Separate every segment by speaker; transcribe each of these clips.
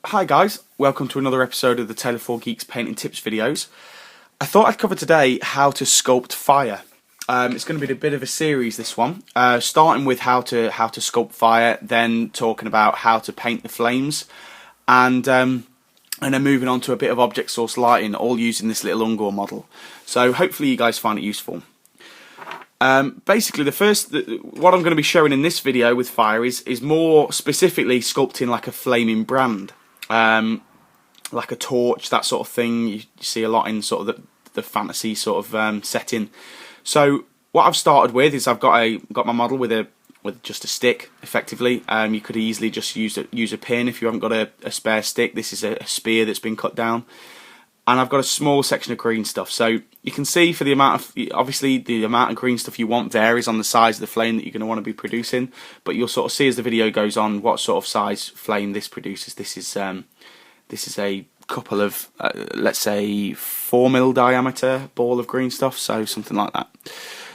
Speaker 1: Hi guys, welcome to another episode of the T4G painting tips videos. I thought I'd cover today how to sculpt fire. It's going to be a bit of a series, this one, starting with how to sculpt fire, then talking about how to paint the flames, and then moving on to a bit of object source lighting, all using this little Ungor model. So hopefully you guys find it useful. Basically, what I'm going to be showing in this video with fire is more specifically sculpting like a flaming brand. Like a torch, that sort of thing. You see a lot in sort of the fantasy sort of setting. So what I've started with is I've got my model with just a stick, effectively. You could easily just use a pin if you haven't got a spare stick. This is a spear that's been cut down, and I've got a small section of green stuff. So you can see for the amount of, obviously the amount of green stuff you want varies on the size of the flame that you're going to want to be producing, but you'll sort of see as the video goes on what sort of size flame this produces. This is a couple of, let's say 4mm diameter ball of green stuff, so something like that.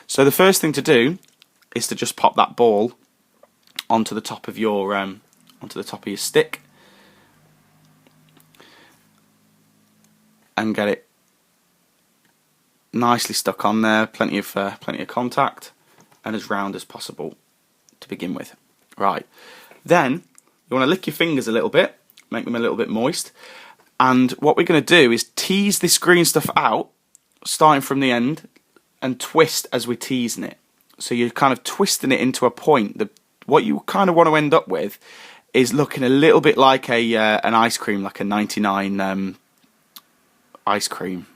Speaker 1: So the first thing to do is to just pop that ball onto the top of your stick and get it nicely stuck on there, plenty of contact, and as round as possible to begin with. Right, then you want to lick your fingers a little bit, make them a little bit moist, and what we're going to do is tease this green stuff out, starting from the end, and twist as we're teasing it. So you're kind of twisting it into a point. What you kind of want to end up with is looking a little bit like an ice cream, like a 99 ice cream.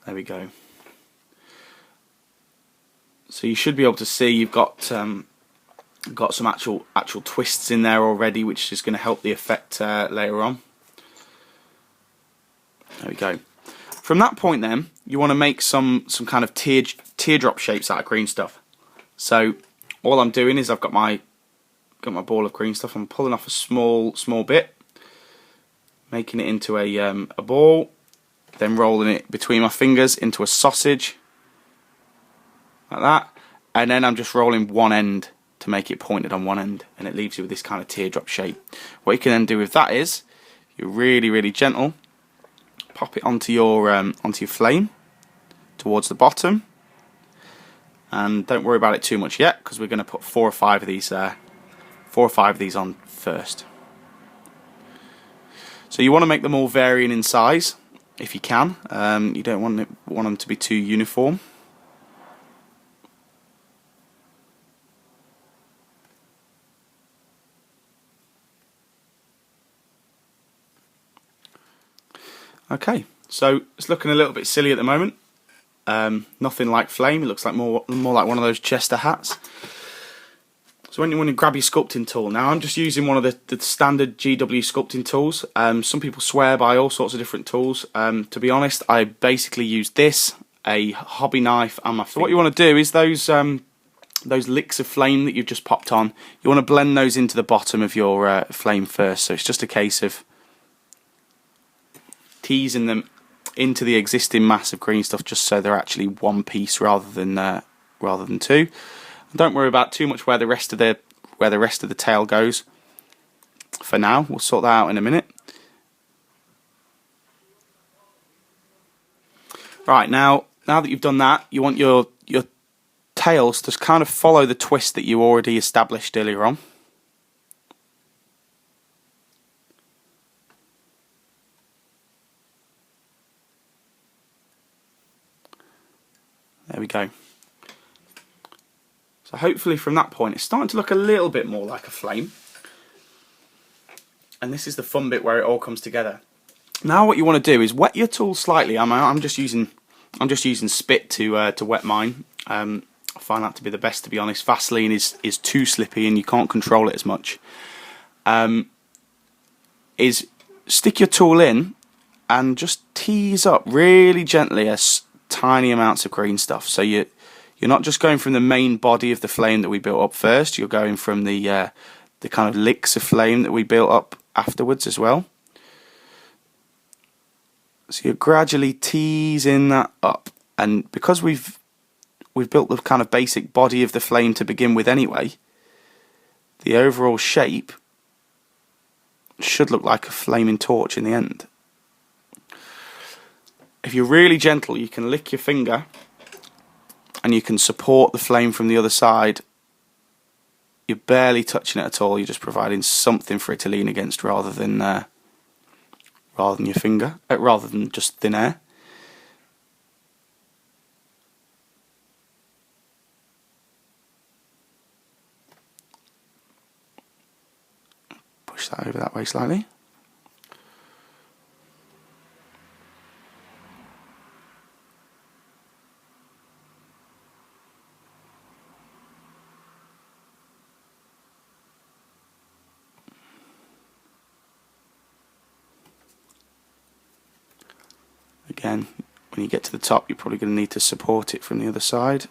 Speaker 1: There we go. So you should be able to see you've got some actual twists in there already, which is going to help the effect later on. There we go. From that point, then you want to make some kind of teardrop shapes out of green stuff. So all I'm doing is I've got my ball of green stuff. I'm pulling off a small bit, making it into a ball. Then rolling it between my fingers into a sausage, like that, and then I'm just rolling one end to make it pointed on one end, and it leaves you with this kind of teardrop shape. What you can then do with that is, you're really gentle, pop it onto your flame towards the bottom, and don't worry about it too much yet, because we're going to put 4 or 5 of these on first. So you want to make them all varying in size. If you can, you don't want them to be too uniform. Okay, so it's looking a little bit silly at the moment. Nothing like flame. It looks like more like one of those Chester hats. So when you want to grab your sculpting tool, now I'm just using one of the standard GW sculpting tools. Some people swear by all sorts of different tools. To be honest, I basically use this, a hobby knife, and my finger. So what you want to do is those licks of flame that you've just popped on, you want to blend those into the bottom of your flame first. So it's just a case of teasing them into the existing mass of green stuff, just so they're actually one piece rather than two. Don't worry about too much where the rest of the tail goes. For now, we'll sort that out in a minute. Right, now that you've done that, you want your tails to kind of follow the twist that you already established earlier on. There we go. So hopefully from that point it's starting to look a little bit more like a flame. and this is the fun bit where it all comes together. Now what you want to do is wet your tool slightly. I'm just using spit to wet mine. I find that to be the best, to be honest. Vaseline is too slippy and you can't control it as much. Is stick your tool in and just tease up really gently as tiny amounts of green stuff. So you're not just going from the main body of the flame that we built up first. You're going from the kind of licks of flame that we built up afterwards as well. So you're gradually teasing that up, and because we've built the kind of basic body of the flame to begin with anyway, the overall shape should look like a flaming torch in the end. If you're really gentle, you can lick your finger and you can support the flame from the other side. You're barely touching it at all, you're just providing something for it to lean against rather than your finger, rather than just thin air. Push that over that way slightly. Again, when you get to the top, you're probably going to need to support it from the other side.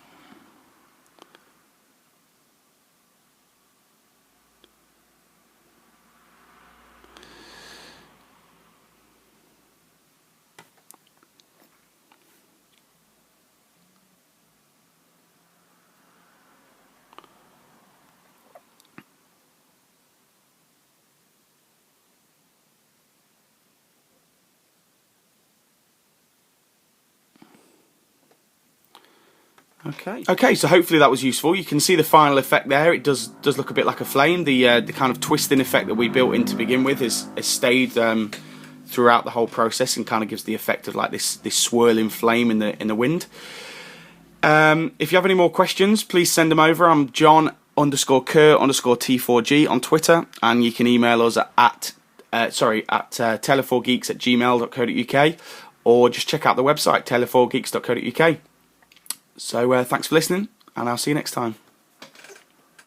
Speaker 1: Okay, so hopefully that was useful. You can see the final effect there. It does look a bit like a flame. The kind of twisting effect that we built in to begin with has stayed throughout the whole process and kind of gives the effect of like this swirling flame in the wind. If you have any more questions, please send them over. I'm John_Kerr_T4G on Twitter, and you can email us at tele4geeks@gmail.co.uk, or just check out the website tele4geeks.co.uk. So thanks for listening, and I'll see you next time.